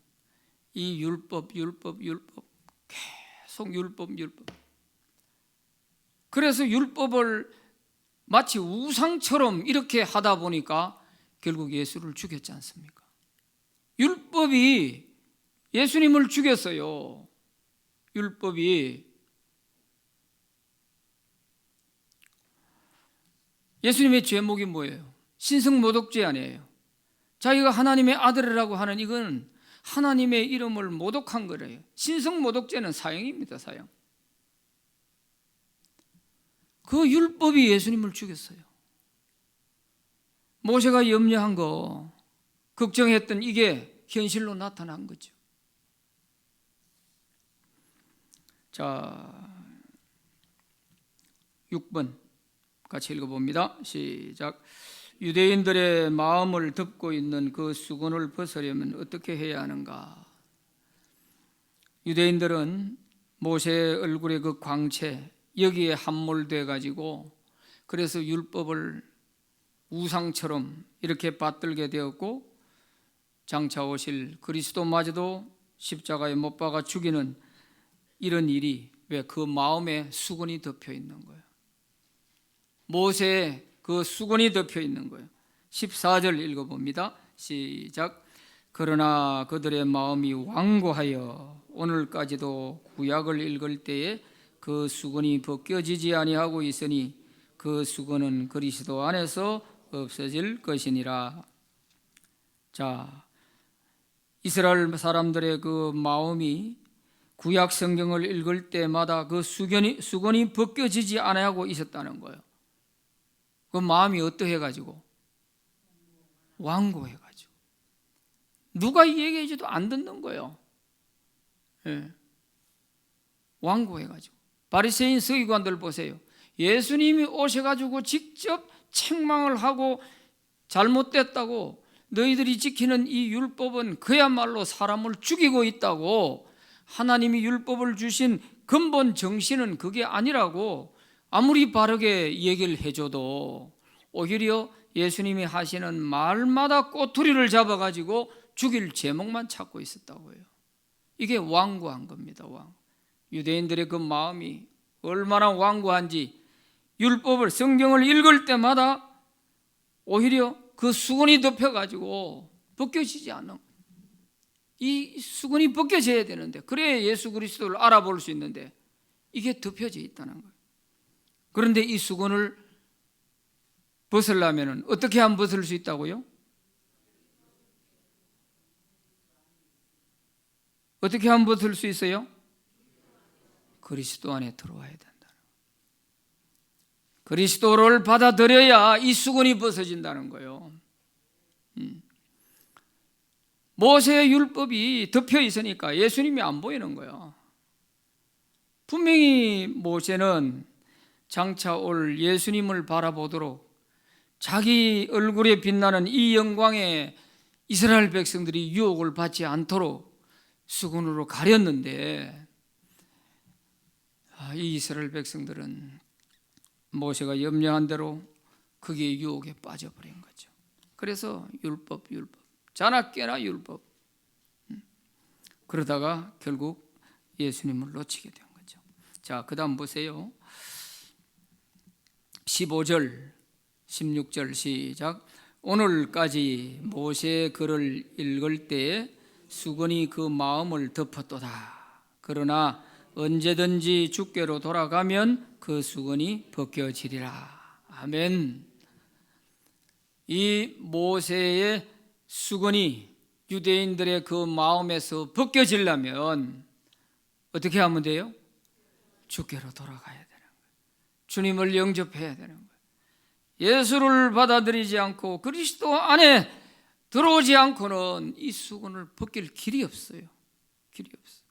이 율법 계속 율법 그래서 율법을 마치 우상처럼 이렇게 하다 보니까 결국 예수를 죽였지 않습니까? 율법이 예수님을 죽였어요. 율법이 예수님의 죄목이 뭐예요? 신성모독죄 아니에요. 자기가 하나님의 아들이라고 하는 이건 하나님의 이름을 모독한 거래요. 신성모독죄는 사형입니다. 사형. 그 율법이 예수님을 죽였어요. 모세가 염려한 거, 걱정했던 이게 현실로 나타난 거죠. 자, 6번 같이 읽어봅니다. 시작. 유대인들의 마음을 덮고 있는 그 수건을 벗으려면 어떻게 해야 하는가? 유대인들은 모세의 얼굴의 그 광채 여기에 함몰돼 가지고 그래서 율법을 우상처럼 이렇게 받들게 되었고 장차 오실 그리스도마저도 십자가에 못 박아 죽이는 이런 일이 왜 그 마음에 수건이 덮여 있는 거예요. 모세의 그 수건이 덮여 있는 거예요. 14절 읽어봅니다. 시작. 그러나 그들의 마음이 완고하여 오늘까지도 구약을 읽을 때에 그 수건이 벗겨지지 아니하고 있으니 그 수건은 그리스도 안에서 없어질 것이니라. 자, 이스라엘 사람들의 그 마음이 구약 성경을 읽을 때마다 그 수건이 벗겨지지 아니하고 있었다는 거예요. 그 마음이 어떠해가지고? 완고해가지고. 누가 얘기해줘도 안 듣는 거예요. 예. 완고해가지고. 바리새인 서기관들 보세요. 예수님이 오셔가지고 직접 책망을 하고 잘못됐다고, 너희들이 지키는 이 율법은 그야말로 사람을 죽이고 있다고, 하나님이 율법을 주신 근본 정신은 그게 아니라고 아무리 바르게 얘기를 해줘도 오히려 예수님이 하시는 말마다 꼬투리를 잡아가지고 죽일 제목만 찾고 있었다고요. 이게 완고한 겁니다. 유대인들의 그 마음이 얼마나 완고한지, 율법을, 성경을 읽을 때마다 오히려 그 수건이 덮여가지고 벗겨지지 않는, 이 수건이 벗겨져야 되는데, 그래야 예수 그리스도를 알아볼 수 있는데 이게 덮여져 있다는 거예요. 그런데 이 수건을 벗으려면 어떻게 하면 벗을 수 있다고요? 어떻게 하면 벗을 수 있어요? 그리스도 안에 들어와야 된다는 거예요. 그리스도를 받아들여야 이 수건이 벗어진다는 거예요. 모세의 율법이 덮여 있으니까 예수님이 안 보이는 거예요. 분명히 모세는 장차 올 예수님을 바라보도록 자기 얼굴에 빛나는 이 영광에 이스라엘 백성들이 유혹을 받지 않도록 수건으로 가렸는데, 이 이스라엘 백성들은 모세가 염려한 대로 그게 유혹에 빠져버린 거죠. 그래서 율법 자나깨나 율법, 그러다가 결국 예수님을 놓치게 된 거죠. 자, 그 다음 보세요. 15절 16절 시작. 오늘까지 모세의 글을 읽을 때에 수건이 그 마음을 덮었도다. 그러나 언제든지 주께로 돌아가면 그 수건이 벗겨지리라. 아멘. 이 모세의 수건이 유대인들의 그 마음에서 벗겨지려면 어떻게 하면 돼요? 주께로 돌아가야 되는 거예요. 주님을 영접해야 되는 거예요. 예수를 받아들이지 않고 그리스도 안에 들어오지 않고는 이 수건을 벗길 길이 없어요. 길이 없어요.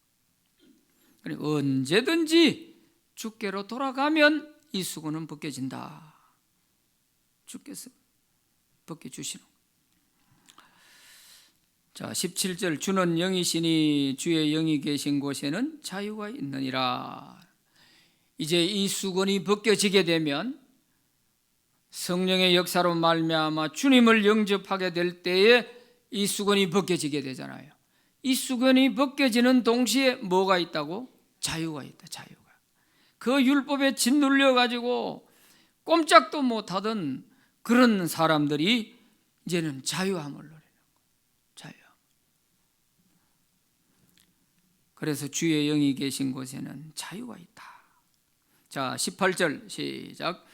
그러니까 언제든지 주께로 돌아가면 이 수건은 벗겨진다. 주께서 벗겨주시는 거예요. 자, 17절. 주는 영이시니 주의 영이 계신 곳에는 자유가 있느니라. 이제 이 수건이 벗겨지게 되면 성령의 역사로 말미암아 주님을 영접하게 될 때에 이 수건이 벗겨지게 되잖아요. 이 수건이 벗겨지는 동시에 뭐가 있다고? 자유가 있다. 자유가. 그 율법에 짓눌려 가지고 꼼짝도 못하던 그런 사람들이 이제는 자유함을 누리는 거예요. 자유함. 그래서 주의 영이 계신 곳에는 자유가 있다. 자, 18절 시작.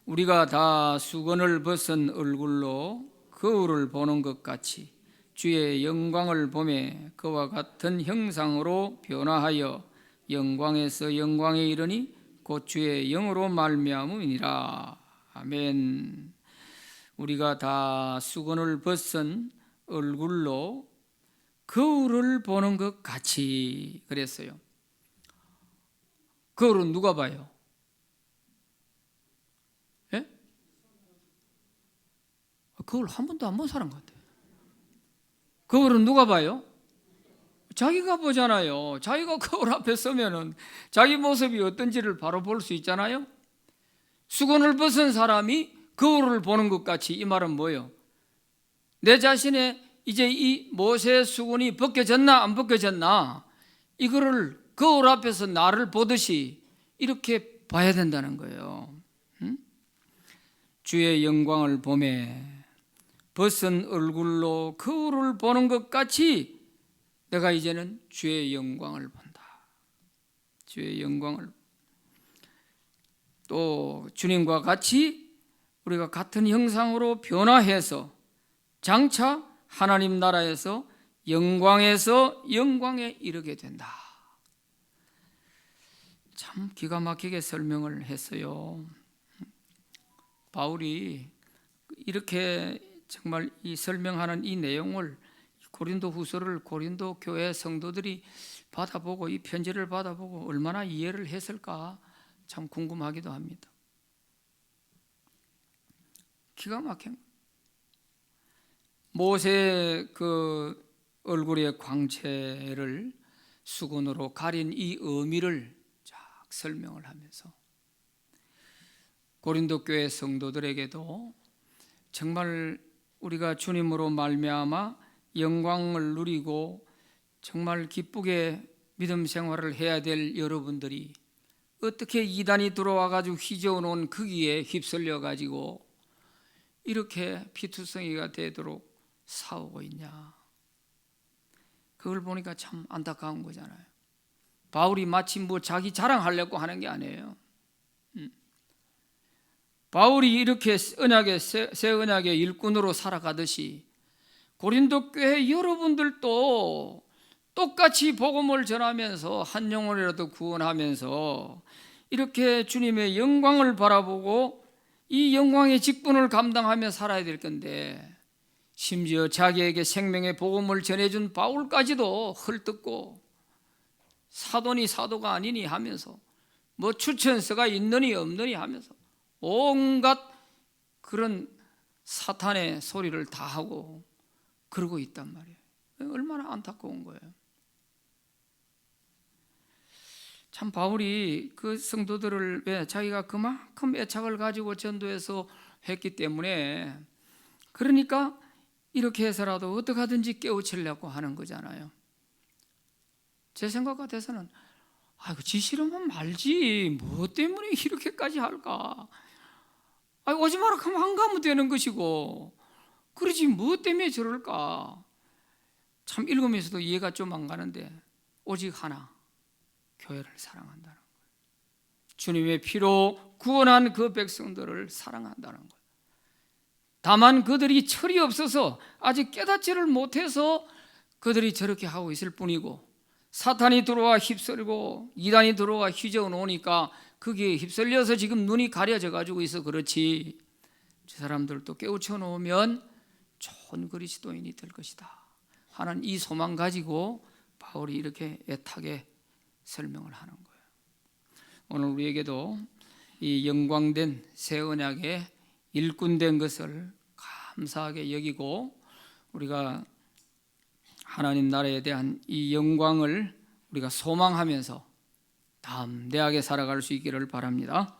우리가 다 수건을 벗은 얼굴로 거울을 보는 것 같이 주의 영광을 보매 그와 같은 형상으로 변화하여 영광에서 영광에 이르니 곧 주의 영으로 말미암음이니라. 아멘. 우리가 다 수건을 벗은 얼굴로 거울을 보는 것 같이 그랬어요. 거울은 누가 봐요? 예? 거울 한 번도 안 본 사람 같아요. 거울은 누가 봐요? 자기가 보잖아요. 자기가 거울 앞에 서면은 자기 모습이 어떤지를 바로 볼 수 있잖아요. 수건을 벗은 사람이 거울을 보는 것 같이, 이 말은 뭐예요? 내 자신의 이제 이 모세의 수건이 벗겨졌나 안 벗겨졌나, 이거를 거울 앞에서 나를 보듯이 이렇게 봐야 된다는 거예요. 주의 영광을 보매 벗은 얼굴로 거울을 보는 것 같이 내가 이제는 주의 영광을 본다. 주의 영광을. 또 주님과 같이 우리가 같은 형상으로 변화해서 장차 하나님 나라에서 영광에서 영광에 이르게 된다. 참 기가 막히게 설명을 했어요. 바울이 이렇게 정말 이 설명하는 이 내용을 고린도 후서를 고린도 교회 성도들이 받아보고 이 편지를 받아보고 얼마나 이해를 했을까 참 궁금하기도 합니다. 기가 막힌 모세의 그 얼굴의 광채를 수건으로 가린 이 의미를 쫙 설명을 하면서 고린도 교회 성도들에게도 정말 우리가 주님으로 말미암아 영광을 누리고 정말 기쁘게 믿음 생활을 해야 될 여러분들이 어떻게 이단이 들어와 가지고 휘저어 놓은 거기에 휩쓸려 가지고 이렇게 피투성이가 되도록 싸우고 있냐. 그걸 보니까 참 안타까운 거잖아요. 바울이 마치 뭐 자기 자랑하려고 하는 게 아니에요. 바울이 이렇게 새 언약의 일꾼으로 살아가듯이 고린도 교회 여러분들도 똑같이 복음을 전하면서 한 영혼이라도 구원하면서 이렇게 주님의 영광을 바라보고 이 영광의 직분을 감당하며 살아야 될 건데, 심지어 자기에게 생명의 복음을 전해준 바울까지도 헐뜯고 사도니 사도가 아니니 하면서 뭐 추천서가 있느니 없느니 하면서 온갖 그런 사탄의 소리를 다 하고 그러고 있단 말이에요. 얼마나 안타까운 거예요. 참 바울이 그 성도들을 왜 자기가 그만큼 애착을 가지고 전도해서 했기 때문에, 그러니까 이렇게 해서라도 어떻게 하든지 깨우치려고 하는 거잖아요. 제 생각 같아서는 아이고 지 싫으면 말지 뭐 때문에 이렇게까지 할까. 아이고 오지 마라 하면 안 가면 되는 것이고 그러지 뭐 때문에 저럴까. 참 읽으면서도 이해가 좀 안 가는데 오직 하나, 교회를 사랑한다는 거예요. 주님의 피로 구원한 그 백성들을 사랑한다는 거예요. 다만 그들이 철이 없어서 아직 깨닫지를 못해서 그들이 저렇게 하고 있을 뿐이고, 사탄이 들어와 휩쓸고 이단이 들어와 휘저어 놓으니까 거기에 휩쓸려서 지금 눈이 가려져 가지고 있어 그렇지, 저 사람들도 깨우쳐 놓으면 좋은 그리스도인이 될 것이다 하는 이 소망 가지고 바울이 이렇게 애타게 설명을 하는 거예요. 오늘 우리에게도 이 영광된 새 언약의 일꾼된 것을 감사하게 여기고 우리가 하나님 나라에 대한 이 영광을 우리가 소망하면서 담대하게 살아갈 수 있기를 바랍니다.